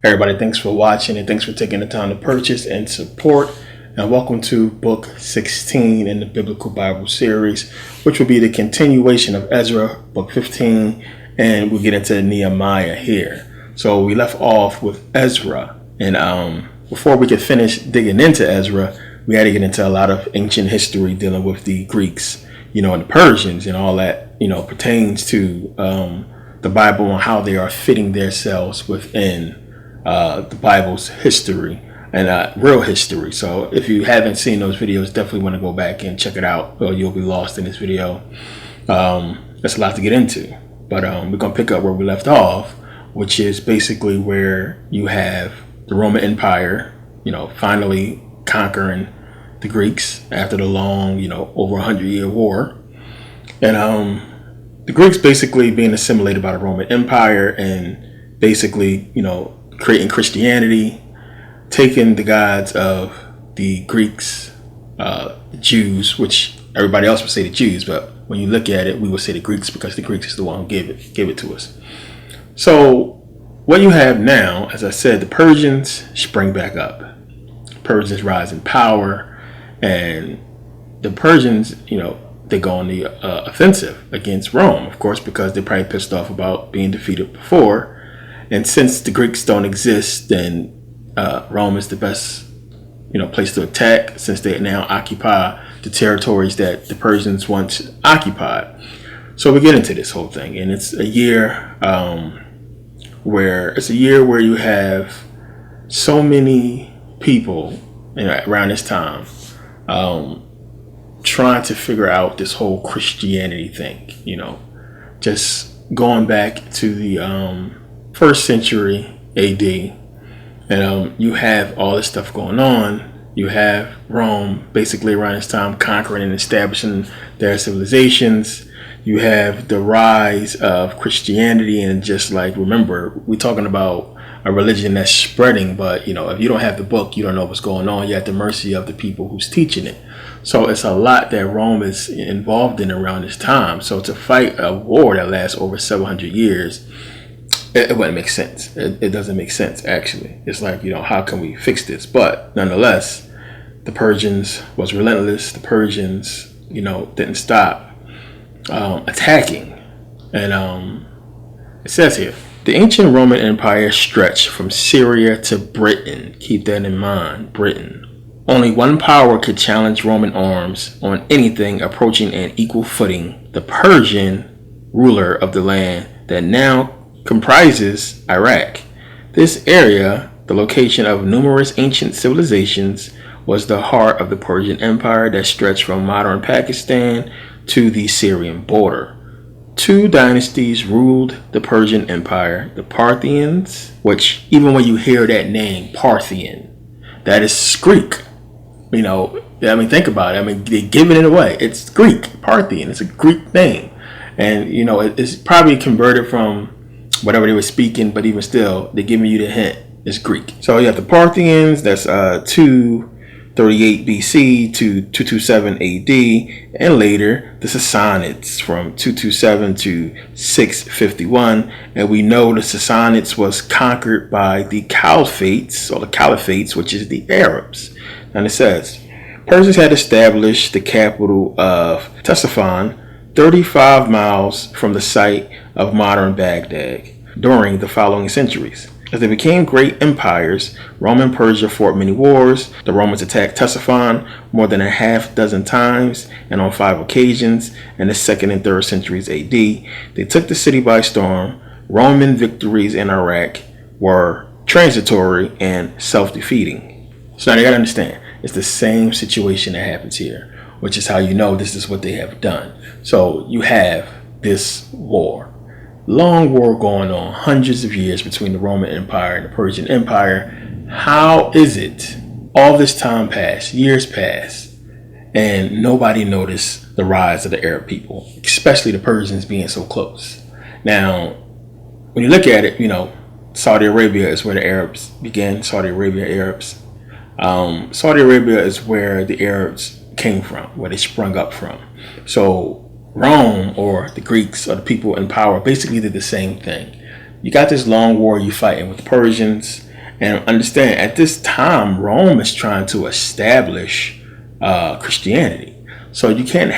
Everybody, thanks for watching and thanks for taking the time to purchase and support. And welcome to Book 16 in the Biblical Bible series, which will be the continuation of Ezra, Book 15, and we'll get into Nehemiah here. So we left off with Ezra, and before we could finish digging into Ezra, we had to get into a lot of ancient history dealing with the Greeks, and the Persians and all that, pertains to the Bible and how they are fitting themselves within the Bible's history and real history. So if you haven't seen those videos, definitely want to go back and check it out, or you'll be lost in this video. That's a lot to get into, but we're going to pick up where we left off, which is basically where you have the Roman Empire, finally conquering the Greeks after the long, over 100-year war. And the Greeks basically being assimilated by the Roman Empire and basically, creating Christianity, taking the gods of the Greeks, Jews, which everybody else would say the Jews, but when you look at it, we would say the Greeks because the Greeks is the one who gave it to us. So what you have now, as I said, the Persians spring back up. Persians rise in power, and the Persians, they go on the offensive against Rome, of course, because they're probably pissed off about being defeated before. And since the Greeks don't exist, then Rome is the best, place to attack, since they now occupy the territories that the Persians once occupied. So we get into this whole thing, and it's a year where you have so many people around this time trying to figure out this whole Christianity thing. Just going back to the first century AD, and you have all this stuff going on. You have Rome basically around this time conquering and establishing their civilizations. You have the rise of Christianity, and just like, remember, we're talking about a religion that's spreading, but if you don't have the book, you don't know what's going on. You're at the mercy of the people who's teaching it. So it's a lot that Rome is involved in around this time. So to fight a war that lasts over 700 years, it wouldn't make sense. It doesn't make sense, actually. It's like, how can we fix this? But nonetheless, the Persians was relentless. The Persians, didn't stop attacking. And it says here, the ancient Roman Empire stretched from Syria to Britain. Keep that in mind, Britain. Only one power could challenge Roman arms on anything approaching an equal footing: the Persian ruler of the land that now comprises Iraq. This area, the location of numerous ancient civilizations, was the heart of the Persian Empire that stretched from modern Pakistan to the Syrian border. Two dynasties ruled the Persian Empire: the Parthians, which, even when you hear that name, Parthian, that is Greek. Think about it. They're giving it away. It's Greek. Parthian. It's a Greek name. And, it's probably converted from whatever they were speaking, but even still, they're giving you the hint. It's Greek. So you have the Parthians, that's 238 BC to 227 AD, and later the Sassanids from 227 to 651. And we know the Sassanids was conquered by the Caliphates, which is the Arabs. And it says, Persians had established the capital of Ctesiphon 35 miles from the site of modern Baghdad during the following centuries. As they became great empires, Rome and Persia fought many wars. The Romans attacked Ctesiphon more than a half dozen times, and on 5 occasions in the 2nd and 3rd centuries AD. They took the city by storm. Roman victories in Iraq were transitory and self-defeating. So now you gotta understand, it's the same situation that happens here, which is how this is what they have done. So you have this war. Long war going on, hundreds of years between the Roman Empire and the Persian Empire. How is it all this time passed, years passed, and nobody noticed the rise of the Arab people, especially the Persians being so close? Now, when you look at it, Saudi Arabia is where the Arabs began. Saudi Arabia is where the Arabs came from, where they sprung up from. So Rome, or the Greeks, or the people in power, basically did the same thing. You got this long war you fighting with the Persians, And understand, at this time, Rome is trying to establish Christianity. So you can't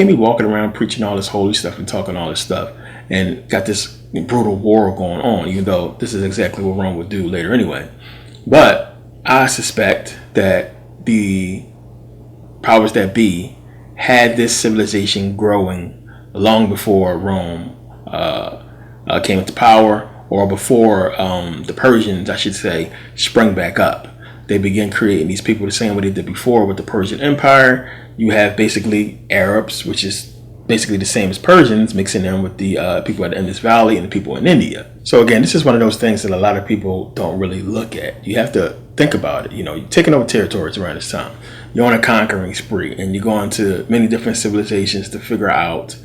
be walking around preaching all this holy stuff and talking all this stuff and got this brutal war going on, even though this is exactly what Rome would do later anyway. But I suspect that the powers that be had this civilization growing long before Rome came into power, or before the Persians, I should say, sprung back up. They began creating these people the same way they did before with the Persian Empire. You have basically Arabs, which is basically the same as Persians, mixing them with the people at the Indus Valley and the people in India. So again, this is one of those things that a lot of people don't really look at. You have to think about it. You're taking over territories around this time. You're on a conquering spree, and you're going to many different civilizations to figure out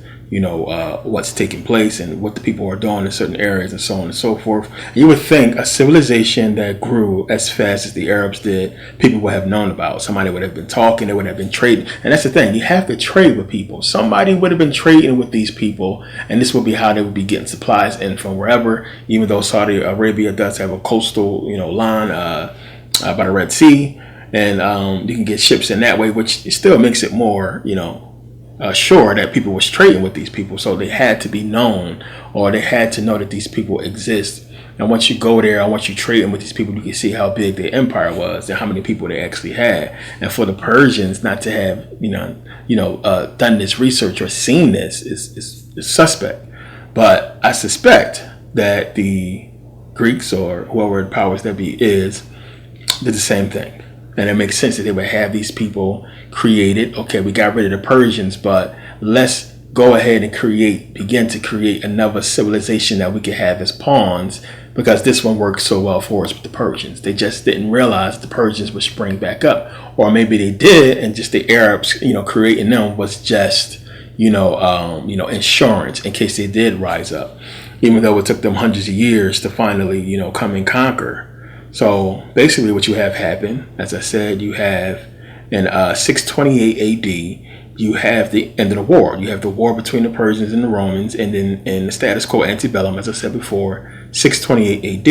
what's taking place and what the people are doing in certain areas and so on and so forth. You would think a civilization that grew as fast as the Arabs did, people would have known about. Somebody would have been talking, they would have been trading. And that's the thing, you have to trade with people. Somebody would have been trading with these people, and this would be how they would be getting supplies in from wherever, even though Saudi Arabia does have a coastal line by the Red Sea, and you can get ships in that way, which still makes it more sure that people was trading with these people. So they had to be known, or they had to know that these people exist. And once you go there, and once you trading with these people, you can see how big their empire was and how many people they actually had. And for the Persians not to have done this research or seen this is suspect. But I suspect that the Greeks, or whoever the powers that be is, did the same thing. And it makes sense that they would have these people created. Okay, we got rid of the Persians, but let's go ahead and begin to create another civilization that we could have as pawns, because this one worked so well for us with the Persians. They just didn't realize the Persians would spring back up, or maybe they did, and just the Arabs, creating them was just, insurance in case they did rise up, even though it took them hundreds of years to finally, come and conquer. So basically what you have happen, as I said, you have in 628 AD, you have the end of the war. You have the war between the Persians and the Romans, and then in the status quo antebellum, as I said before, 628 AD.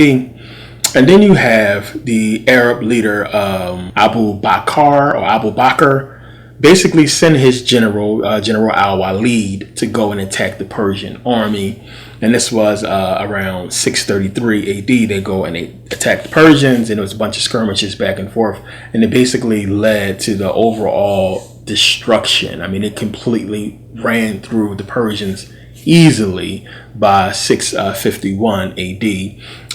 And then you have the Arab leader Abu Bakr, basically send his General al-Walid to go and attack the Persian army. And this was around 633 AD. They go and they attack the Persians, and there was a bunch of skirmishes back and forth. And it basically led to the overall destruction. I mean, it completely ran through the Persians easily by 651 AD.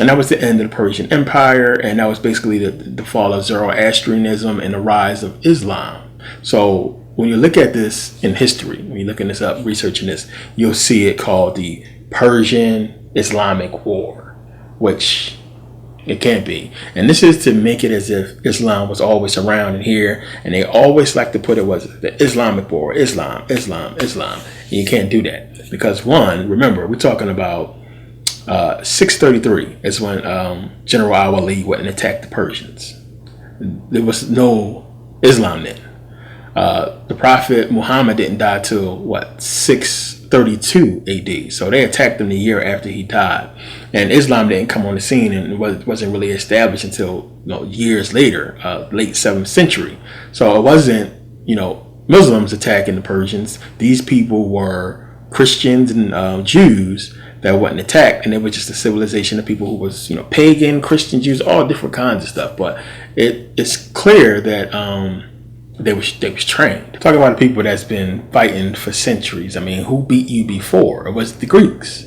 And that was the end of the Persian Empire. And that was basically the fall of Zoroastrianism and the rise of Islam. So when you look at this in history, when you're looking this up, researching this, you'll see it called the Persian-Islamic War, which it can't be. And this is to make it as if Islam was always around in here, and they always like to put it was the Islamic War, Islam. And you can't do that because, one, remember, we're talking about 633 is when General al-Walid went and attacked the Persians. There was no Islam then. The Prophet Muhammad didn't die till 632 AD. So they attacked him the year after he died, and Islam didn't come on the scene and wasn't really established until years later, late 7th century. So it wasn't Muslims attacking the Persians. These people were Christians and Jews that wasn't attacked, and it was just a civilization of people who was pagan, Christian, Jews, all different kinds of stuff. But it's clear that they was trained. Talking about the people that's been fighting for centuries. I mean, who beat you before? It was the Greeks.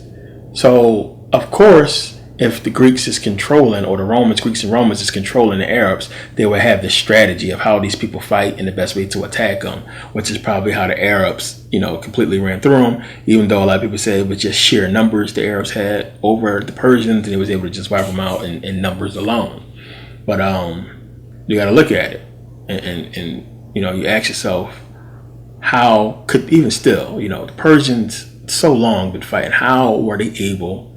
So of course, if the Greeks is controlling, or the Greeks and Romans is controlling the Arabs, they would have this strategy of how these people fight and the best way to attack them, which is probably how the Arabs, completely ran through them. Even though a lot of people say it was just sheer numbers the Arabs had over the Persians, and they was able to just wipe them out in numbers alone. But you got to look at it, and you ask yourself, how could, even still, the Persians so long been fighting, how were they able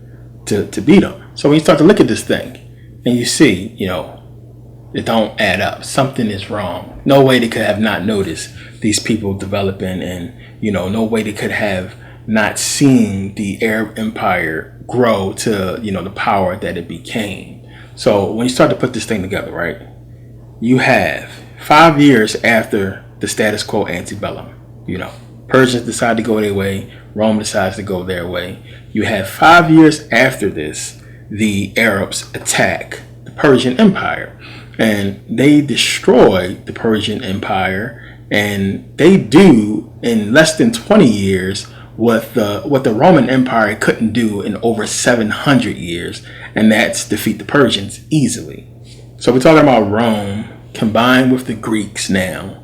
to beat them? So when you start to look at this thing and you see, it don't add up. Something is wrong. No way they could have not noticed these people developing, and, no way they could have not seen the Arab Empire grow to, the power that it became. So when you start to put this thing together, right, you have 5 years after the status quo antebellum, Persians decide to go their way, Rome decides to go their way. You have 5 years after this, the Arabs attack the Persian Empire, and they destroy the Persian Empire, and they do in less than 20 years what the Roman Empire couldn't do in over 700 years, and that's defeat the Persians easily. So we're talking about Rome combined with the Greeks now,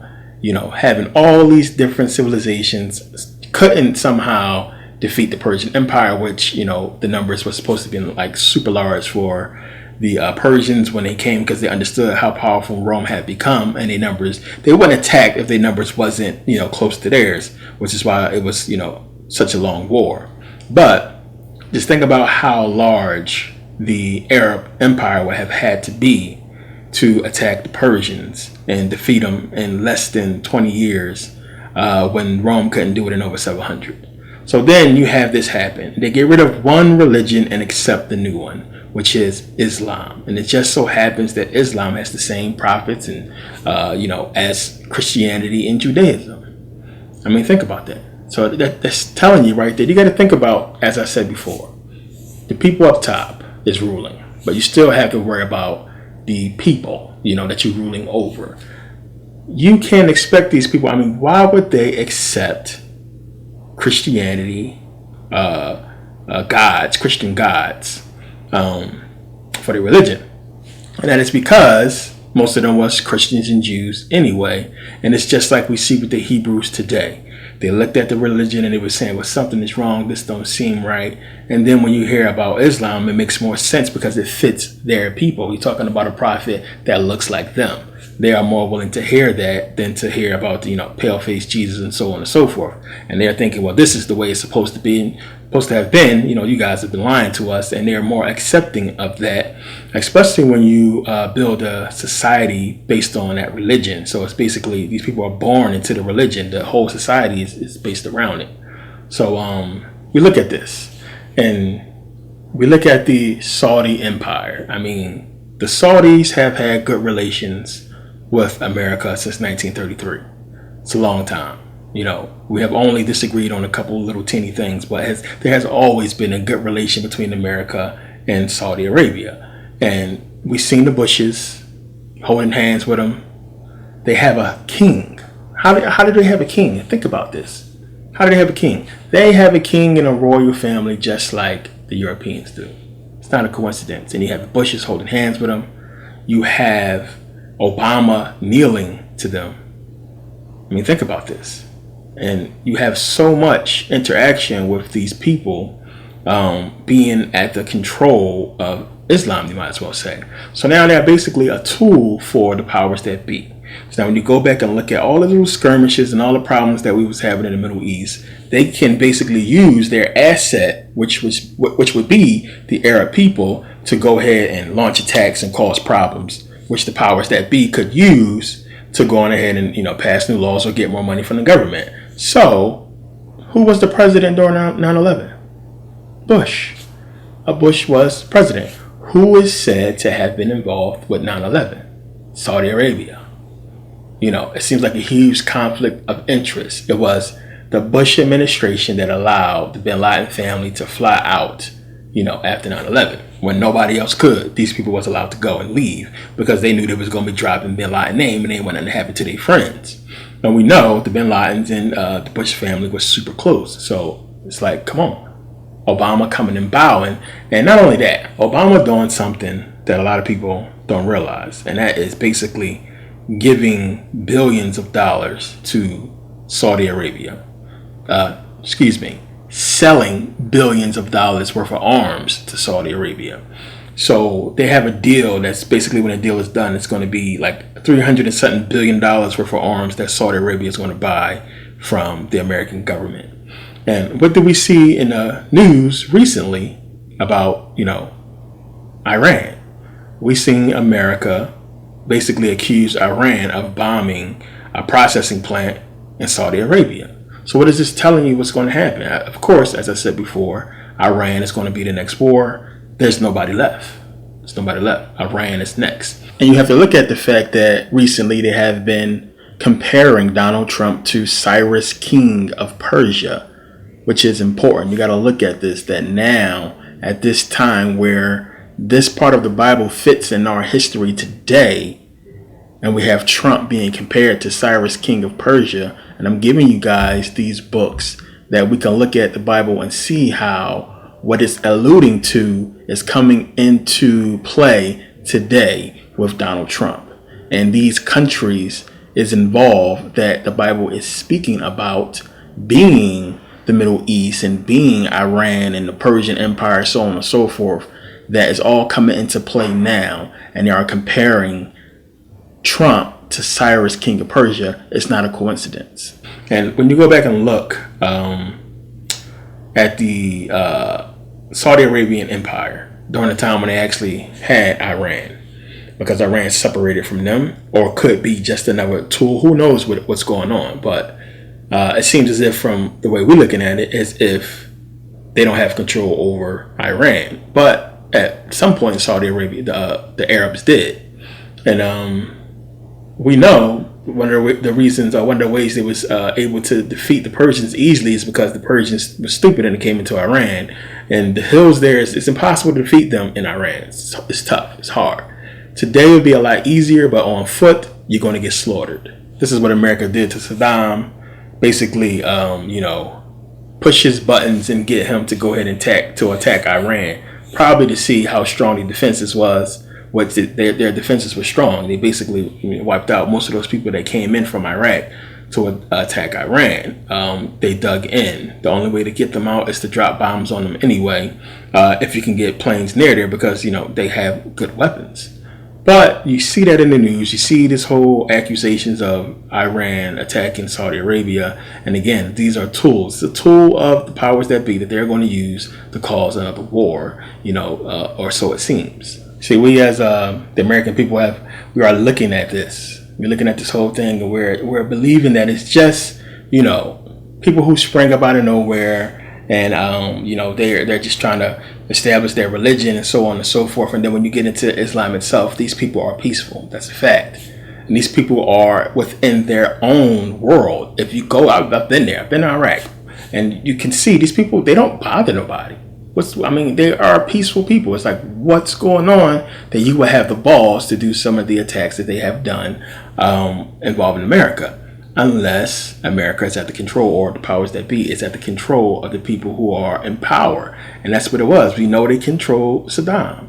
having all these different civilizations, couldn't somehow defeat the Persian Empire, which, the numbers were supposed to be like super large for the Persians when they came, because they understood how powerful Rome had become, and they wouldn't attack if their numbers wasn't, close to theirs, which is why it was, such a long war. But just think about how large the Arab Empire would have had to be to attack the Persians and defeat them in less than 20 years, when Rome couldn't do it in over 700. So then you have this happen. They get rid of one religion and accept the new one, which is Islam. And it just so happens that Islam has the same prophets and, as Christianity and Judaism. I mean, think about that. So that's telling you right there. You got to think about, as I said before, the people up top is ruling, but you still have to worry about the people, that you're ruling over. You can't expect these people. I mean, why would they accept Christianity, Christian gods, for their religion? And that is because most of them was Christians and Jews anyway. And it's just like we see with the Hebrews today. They looked at the religion and they were saying, well, something is wrong. This don't seem right. And then when you hear about Islam, it makes more sense because it fits their people. You're talking about a prophet that looks like them. They are more willing to hear that than to hear about the, pale-faced Jesus and so on and so forth. And they're thinking, well, this is the way it's supposed to have been. You guys have been lying to us, and they're more accepting of that, especially when you build a society based on that religion. So it's basically these people are born into the religion. The whole society is based around it. So we look at this, and we look at the Saudi Empire. I mean, the Saudis have had good relations with America since 1933. It's a long time. We have only disagreed on a couple little teeny things, but there has always been a good relation between America and Saudi Arabia. And we've seen the Bushes holding hands with them. They have a king. How did they have a king? Think about this. How do they have a king? They have a king in a royal family just like the Europeans do. It's not a coincidence. And you have the Bushes holding hands with them. You have Obama kneeling to them. I mean, think about this. And you have so much interaction with these people being at the control of Islam, you might as well say. So now they're basically a tool for the powers that be. So now when you go back and look at all the little skirmishes and all the problems that we was having in the Middle East, they can basically use their asset, which would be the Arab people, to go ahead and launch attacks and cause problems, which the powers that be could use to go on ahead and, pass new laws or get more money from the government. So, who was the president during 9/11? Bush. Bush was president. Who is said to have been involved with 9/11? Saudi Arabia. It seems like a huge conflict of interest. It was the Bush administration that allowed the bin Laden family to fly out, after 9/11. When nobody else could, these people was allowed to go and leave because they knew they was going to be dropping bin Laden name and they wanted to happen to their friends. And we know the bin Ladens and the Bush family was super close. So it's like, come on. Obama coming and bowing. And not only that, Obama doing something that a lot of people don't realize. And that is basically giving billions of dollars to Saudi Arabia. Selling billions of dollars worth of arms to Saudi Arabia. So they have a deal that's basically, when the deal is done, it's going to be like $300 and something billion worth of arms that Saudi Arabia is going to buy from the American government. And what did we see in the news recently about, Iran? We seen America basically accuse Iran of bombing a processing plant in Saudi Arabia. So what is this telling you what's going to happen? Of course, as I said before, Iran is going to be the next war. There's nobody left. There's nobody left. Iran is next. And you have to look at the fact that recently they have been comparing Donald Trump to Cyrus, king of Persia, which is important. You got to look at this, that now at this time where this part of the Bible fits in our history today, and we have Trump being compared to Cyrus, king of Persia. And I'm giving you guys these books that we can look at the Bible and see how what it's alluding to is coming into play today with Donald Trump. And these countries is involved that the Bible is speaking about, being the Middle East and being Iran and the Persian Empire, so on and so forth, that is all coming into play now. And they are comparing Trump to Cyrus, king of Persia. It's not a coincidence. And when you go back and look at the Saudi Arabian Empire during the time when they actually had Iran, because Iran separated from them, or could be just another tool. Who knows what's going on? But it seems as if, from the way we're looking at it, as if they don't have control over Iran. But at some point in Saudi Arabia, the Arabs did. And we know one of the reasons, or one of the ways they was able to defeat the Persians easily is because the Persians were stupid and they came into Iran. And the hills there, it's impossible to defeat them in Iran. It's tough. It's hard. Today would be a lot easier, but on foot, you're going to get slaughtered. This is what America did to Saddam. Basically, push his buttons and get him to go ahead and attack Iran. Probably to see how strong the defenses was. Their defenses were strong. They basically wiped out most of those people that came in from Iraq to attack Iran. They dug in. The only way to get them out is to drop bombs on them anyway, if you can get planes near there, because they have good weapons. But you see that in the news. You see this whole accusations of Iran attacking Saudi Arabia. And again, these are tools. It's a tool of the powers that be that they're going to use to cause another war, or so it seems. See, we as the American people we are looking at this. We're looking at this whole thing, and we're believing that it's just, people who spring up out of nowhere, and they're just trying to establish their religion and so on and so forth. And then when you get into Islam itself, these people are peaceful. That's a fact. And these people are within their own world. If you go out, I've been there. I've been in Iraq, and you can see these people. They don't bother nobody. They are peaceful people. It's like, what's going on that you would have the balls to do some of the attacks that they have done involving America? Unless America is at the control, or the powers that be is at the control of the people who are in power. And that's what it was. We know they control Saddam.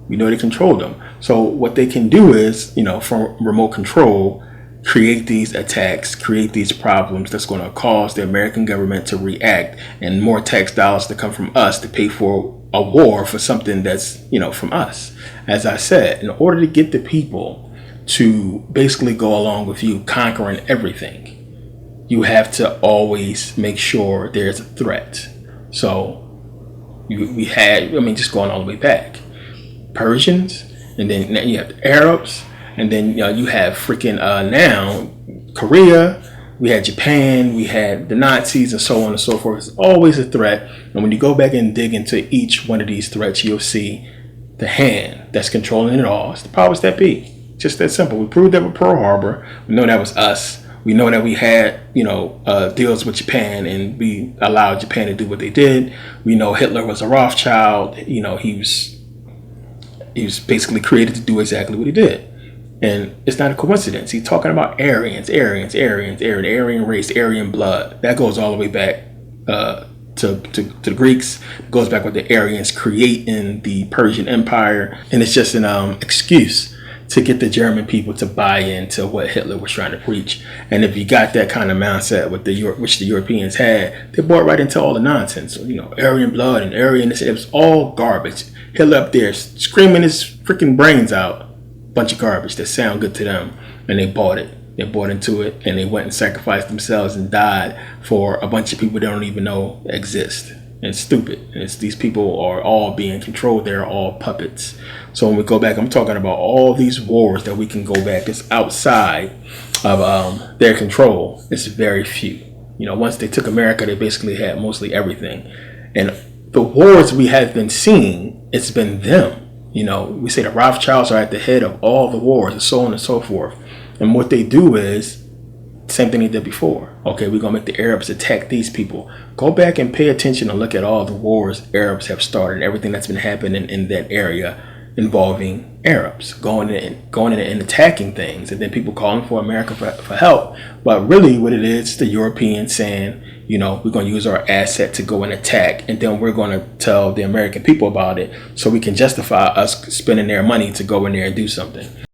We know they control them. So what they can do is, from remote control, create these attacks, create these problems that's going to cause the American government to react, and more tax dollars to come from us to pay for a war for something that's, from us. As I said, in order to get the people to basically go along with you conquering everything, you have to always make sure there's a threat. So we had, just going all the way back, Persians, and then you have the Arabs, and then you have freaking now Korea. We had Japan, we had the Nazis, and so on and so forth. It's always a threat. And when you go back and dig into each one of these threats, you'll see the hand that's controlling it all. It's the powers that be. Just that simple. We proved that with Pearl Harbor. We know that was us. We know that we had, deals with Japan, and we allowed Japan to do what they did. We know Hitler was a Rothschild. He was basically created to do exactly what he did. And it's not a coincidence. He's talking about Aryans, Aryan race, Aryan blood. That goes all the way back to the Greeks. It goes back with the Aryans creating the Persian Empire. And it's just an excuse to get the German people to buy into what Hitler was trying to preach. And if you got that kind of mindset with which the Europeans had, they bought right into all the nonsense. So, Aryan blood and Aryan, it was all garbage. Hitler up there screaming his freaking brains out. Bunch of garbage that sound good to them, and they bought it. They bought into it, and they went and sacrificed themselves and died for a bunch of people they don't even know exist. And it's stupid. And these people are all being controlled. They're all puppets. So when we go back, I'm talking about all these wars that we can go back. It's outside of their control. It's very few. Once they took America, they basically had mostly everything. And the wars we have been seeing, it's been them. You know, we say the Rothschilds are at the head of all the wars and so on and so forth. And what they do is same thing they did before. Okay, we're going to make the Arabs attack these people. Go back and pay attention and look at all the wars Arabs have started, everything that's been happening in that area involving Arabs going in and attacking things, and then people calling for America for help. But really what it is, the Europeans saying, you know, we're going to use our asset to go and attack, and then we're going to tell the American people about it so we can justify us spending their money to go in there and do something.